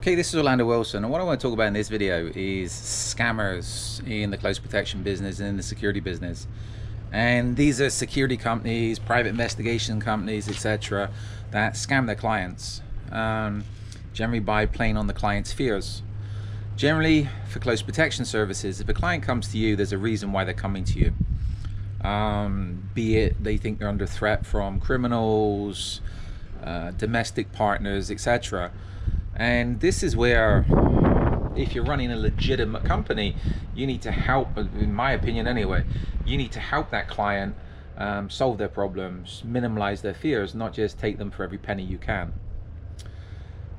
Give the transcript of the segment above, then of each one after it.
Okay, this is Orlando Wilson, and what I want to talk about in this video is scammers in the close protection business and in the security business. And these are security companies, private investigation companies, etc., that scam their clients, generally by playing on the client's fears. Generally, for close protection services, if a client comes to you, there's a reason why they're coming to you. Be it they think they're under threat from criminals, domestic partners, etc. And this is where, if you're running a legitimate company, you need to help, in my opinion anyway, you need to help that client solve their problems, minimize their fears, not just take them for every penny you can.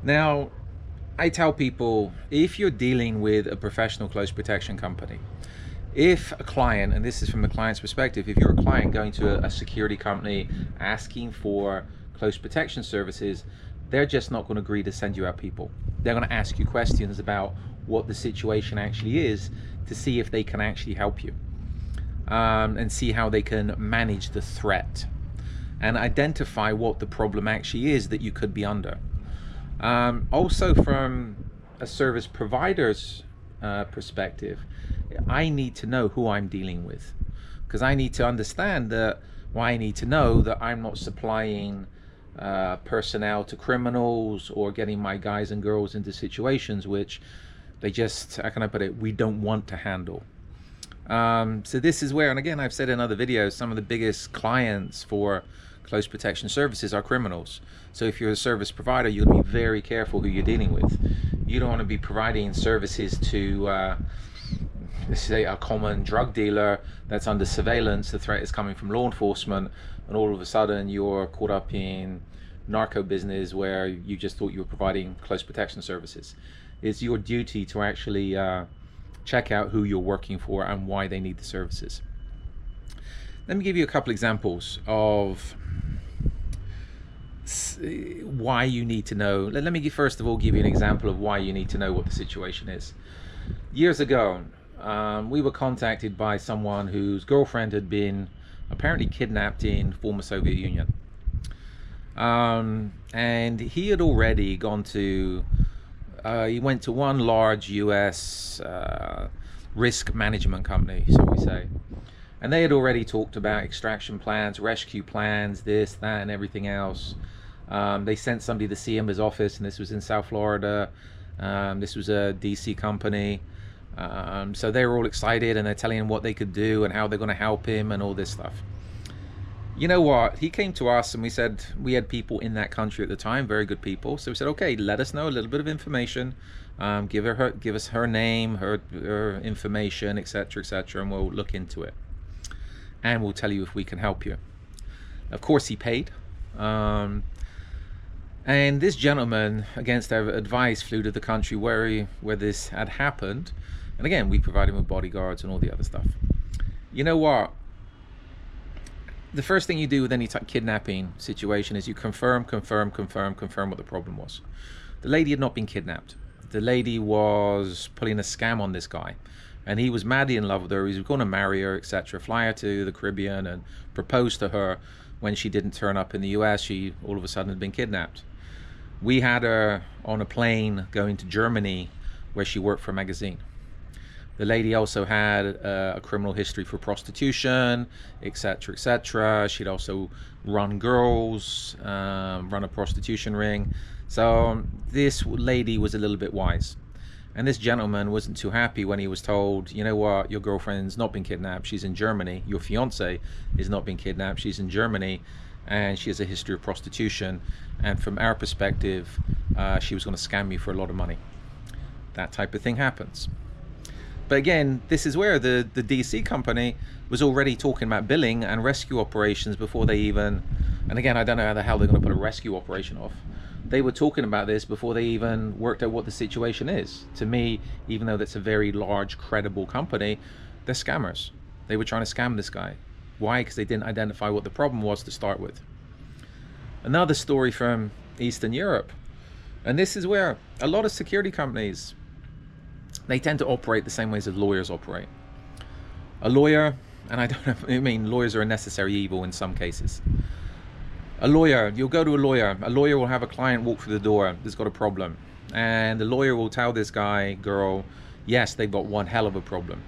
Now, I tell people, if you're dealing with a professional close protection company, if a client, and this is from the client's perspective, if you're a client going to a security company asking for close protection services, they're just not going to agree to send you out people. They're going to ask you questions about what the situation actually is to see if they can actually help you, and see how they can manage the threat and identify what the problem actually is that you could be under. Also, from a service provider's perspective, I need to know who I'm dealing with, because I need to understand that, well, I need to know that I'm not supplying personnel to criminals or getting my guys and girls into situations which they just, how can I put it, we don't want to handle. So this is where, and again, I've said in other videos, some of the biggest clients for close protection services are criminals. So if you're a service provider, you'll be very careful who you're dealing with. You don't want to be providing services to let's say a common drug dealer that's under surveillance. The threat is coming from law enforcement, and all of a sudden you're caught up in narco business where you just thought you were providing close protection services. It's your duty to actually check out who you're working for and why they need the services. Let me give you a couple examples of why you need to know. Let me first of all give you an example of why you need to know what the situation is. Years ago, we were contacted by someone whose girlfriend had been apparently kidnapped in former Soviet Union. And he had already gone to, he went to one large US risk management company, so we say. And they had already talked about extraction plans, rescue plans, this, that, and everything else. They sent somebody to see him at his office, and this was in South Florida. This was a DC company. So they were all excited, and they're telling him what they could do and how they're going to help him and all this stuff. You know what? He came to us, and we said we had people in that country at the time, very good people. So we said, okay, let us know a little bit of information. Give us her name, her information, etc., etc., and we'll look into it, and we'll tell you if we can help you. Of course, he paid. And this gentleman, against our advice, flew to the country where this had happened. And again, we provided him with bodyguards and all the other stuff. You know what? The first thing you do with any kidnapping situation is you confirm what the problem was. The lady had not been kidnapped. The lady was pulling a scam on this guy. And he was madly in love with her. He was going to marry her, etc. Fly her to the Caribbean and propose to her. When she didn't turn up in the US, she all of a sudden had been kidnapped. We had her on a plane going to Germany, where she worked for a magazine. The lady also had a criminal history for prostitution, etc., etc. She'd also run girls, run a prostitution ring. So this lady was a little bit wise. And this gentleman wasn't too happy when he was told, you know what, your girlfriend's not been kidnapped, she's in Germany. Your fiance is not being kidnapped, she's in Germany, and she has a history of prostitution. And from our perspective, she was going to scam me for a lot of money. That type of thing happens. But again, this is where the DC company was already talking about billing and rescue operations before they even, and again, I don't know how the hell they're going to put a rescue operation off. They were talking about this before they even worked out what the situation is. To me, even though that's a very large, credible company, they're scammers. They were trying to scam this guy. Why? Because they didn't identify what the problem was to start with. Another story from Eastern Europe. And this is where a lot of security companies, they tend to operate the same ways as lawyers operate. A lawyer, and I mean, lawyers are a necessary evil in some cases. A lawyer, you'll go to a lawyer will have a client walk through the door that's got a problem. and the lawyer will tell this guy, girl, yes, they've got one hell of a problem.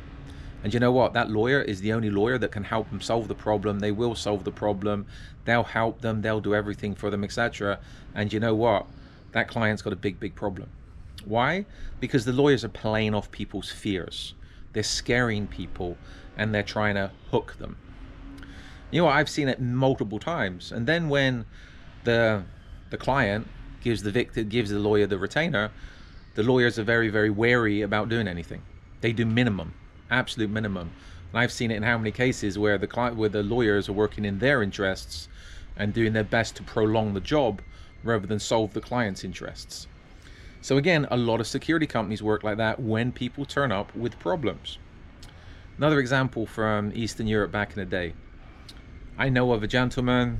And you know what? That lawyer is the only lawyer that can help them solve the problem. They will solve the problem. They'll help them. They'll do everything for them, etc. And you know what? That client's got a big, big problem. Why? Because the lawyers are playing off people's fears. They're scaring people and they're trying to hook them. You know what? I've seen it multiple times. And then when the client gives the lawyer the retainer, the lawyers are very, very wary about doing anything. They do minimum. Absolute minimum. And I've seen it in how many cases where the lawyers are working in their interests and doing their best to prolong the job rather than solve the client's interests. So again, a lot of security companies work like that when people turn up with problems. Another example from Eastern Europe back in the day. I know of a gentleman,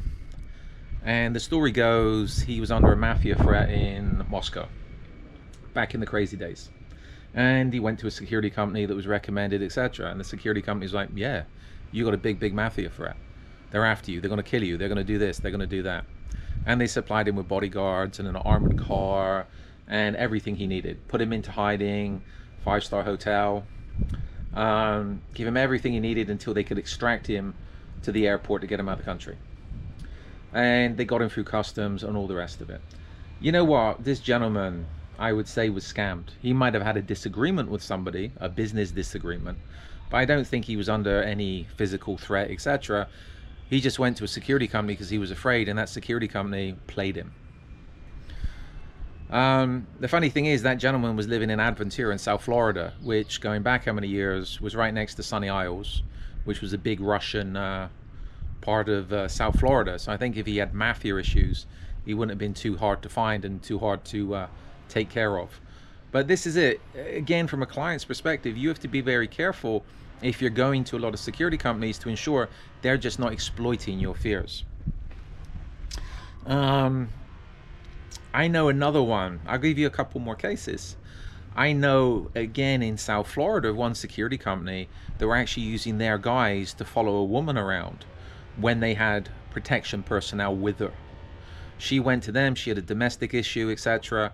and the story goes he was under a mafia threat in Moscow back in the crazy days. And he went to a security company that was recommended, etc. And the security company was like, yeah, you got a big, big mafia threat. They're after you. They're going to kill you. They're going to do this. They're going to do that. And they supplied him with bodyguards and an armored car and everything he needed. Put him into hiding, 5-star hotel, give him everything he needed until they could extract him to the airport to get him out of the country. And they got him through customs and all the rest of it. You know what? This gentleman, I would say, was scammed. He might have had a disagreement with somebody, a business disagreement, but I don't think he was under any physical threat, etc. He just went to a security company because he was afraid, and that security company played him. The funny thing is that gentleman was living in Adventure in South Florida, which, going back how many years, was right next to Sunny Isles, which was a big Russian part of South Florida. So I think if he had mafia issues, he wouldn't have been too hard to find and too hard to take care of. But this is it. Again, from a client's perspective, you have to be very careful if you're going to a lot of security companies to ensure they're just not exploiting your fears. I know another one. I'll give you a couple more cases. I know, again, in South Florida, one security company, they were actually using their guys to follow a woman around when they had protection personnel with her. She went to them, she had a domestic issue, etc.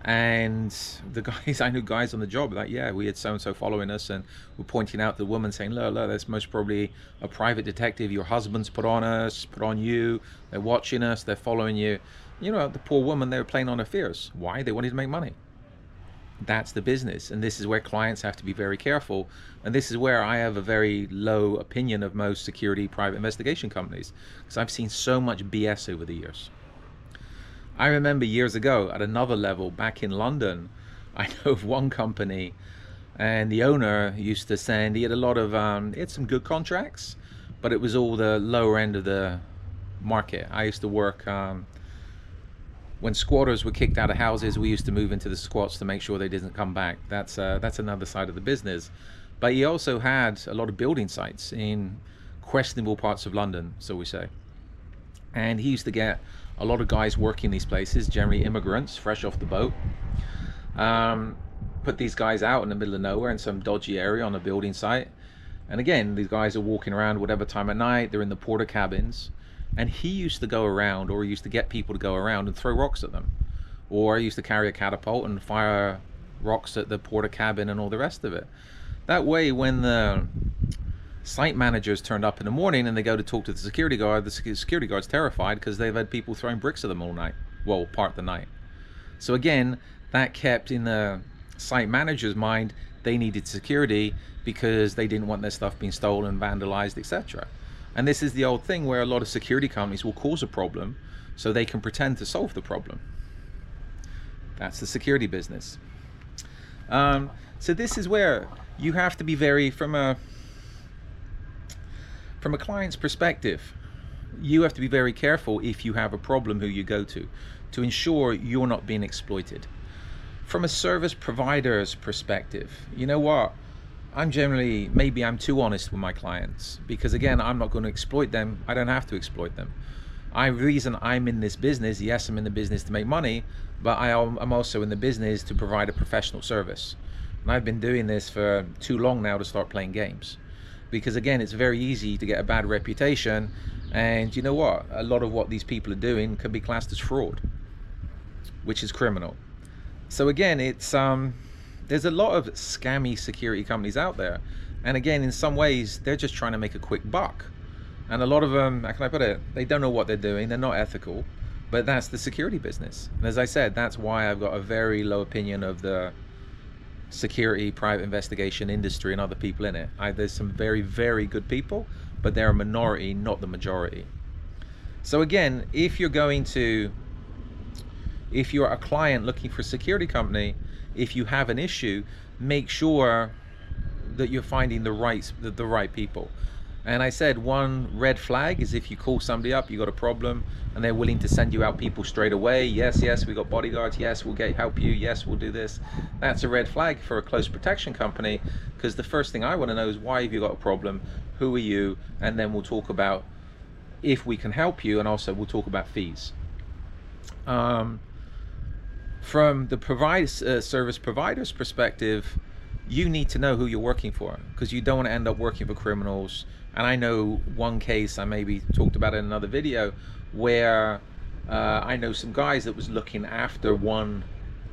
And the guys, I knew guys on the job like, yeah, we had so-and-so following us, and we're pointing out the woman saying, look, that's most probably a private detective your husband's put on us, put on you, they're watching us, they're following you. You know, the poor woman, they were playing on her fears. Why? They wanted to make money. That's the business, and this is where clients have to be very careful, and this is where I have a very low opinion of most security private investigation companies, because I've seen so much BS over the years. I remember years ago at another level back in London, I know of one company, and the owner used to send, he had a lot of, he had some good contracts, but it was all the lower end of the market. I used to work, when squatters were kicked out of houses, we used to move into the squats to make sure they didn't come back. That's another side of the business. But he also had a lot of building sites in questionable parts of London, so we say. And he used to get a lot of guys working these places, generally immigrants, fresh off the boat. Put these guys out in the middle of nowhere in some dodgy area on a building site. And again, these guys are walking around whatever time at night, they're in the porter cabins. And he used to go around, or he used to get people to go around and throw rocks at them. Or he used to carry a catapult and fire rocks at the porter cabin and all the rest of it. That way, when the site managers turned up in the morning and they go to talk to the security guard's terrified because they've had people throwing bricks at them all night. Well, part of the night. So again, that kept in the site manager's mind, they needed security because they didn't want their stuff being stolen, vandalized, etc. And this is the old thing where a lot of security companies will cause a problem so they can pretend to solve the problem. That's the security business. So this is where you have to be very, from a client's perspective, you have to be very careful if you have a problem who you go to ensure you're not being exploited. From a service provider's perspective, you know what? Maybe I'm too honest with my clients, because again, I'm not going to exploit them. I don't have to exploit them. The reason I'm in this business, yes, I'm in the business to make money, but I'm also in the business to provide a professional service. And I've been doing this for too long now to start playing games. Because again, it's very easy to get a bad reputation, and you know what? A lot of what these people are doing can be classed as fraud, which is criminal. So again, it's there's a lot of scammy security companies out there, and again, in some ways, they're just trying to make a quick buck. And a lot of them, how can I put it? They don't know what they're doing. They're not ethical, but that's the security business. And as I said, that's why I've got a very low opinion of the security, private investigation industry and other people in it. There's some very, very good people, but they're a minority, not the majority. So again, if you're a client looking for a security company, if you have an issue, make sure that you're finding the right people. And I said one red flag is if you call somebody up, you got a problem, and they're willing to send you out people straight away. Yes, we got bodyguards. Yes, we'll help you. Yes, we'll do this. That's a red flag for a close protection company, because the first thing I want to know is, why have you got a problem? Who are you? And then we'll talk about if we can help you, and also we'll talk about fees. From the service provider's perspective, you need to know who you're working for, because you don't want to end up working for criminals. And I know one case, I maybe talked about it in another video, where I know some guys that was looking after one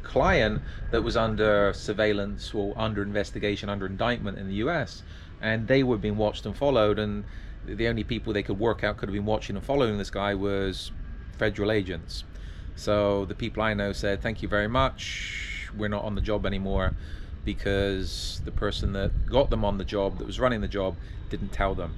client that was under surveillance or under investigation, under indictment in the US, and they were being watched and followed, and the only people they could work out could have been watching and following this guy was federal agents. So the people I know said, thank you very much, we're not on the job anymore, because the person that got them on the job, that was running the job, didn't tell them,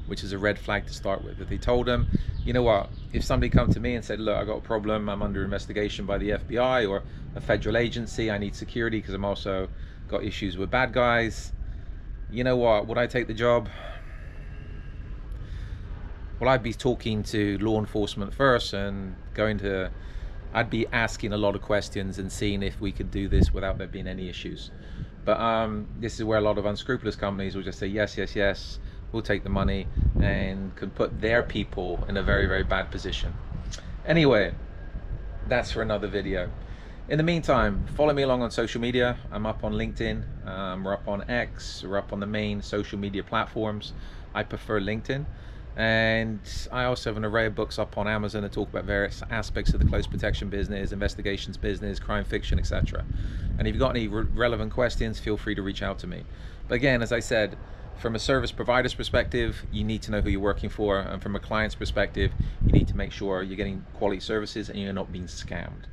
which is a red flag to start with. If they told them, you know what, if somebody come to me and said, look, I got a problem, I'm under investigation by the FBI or a federal agency, I need security because I'm also got issues with bad guys, you know what, would I take the job? Well, I'd be talking to law enforcement first and I'd be asking a lot of questions and seeing if we could do this without there being any issues. But this is where a lot of unscrupulous companies will just say yes, we'll take the money, and could put their people in a very, very bad position. Anyway, that's for another video. In the meantime, follow me along on social media. I'm up on LinkedIn, we're up on X, we're up on the main social media platforms. I prefer LinkedIn. And I also have an array of books up on Amazon that talk about various aspects of the close protection business, investigations business, crime fiction, etc. And if you've got any relevant questions, feel free to reach out to me. But again, as I said, from a service provider's perspective, you need to know who you're working for, and from a client's perspective, you need to make sure you're getting quality services and you're not being scammed.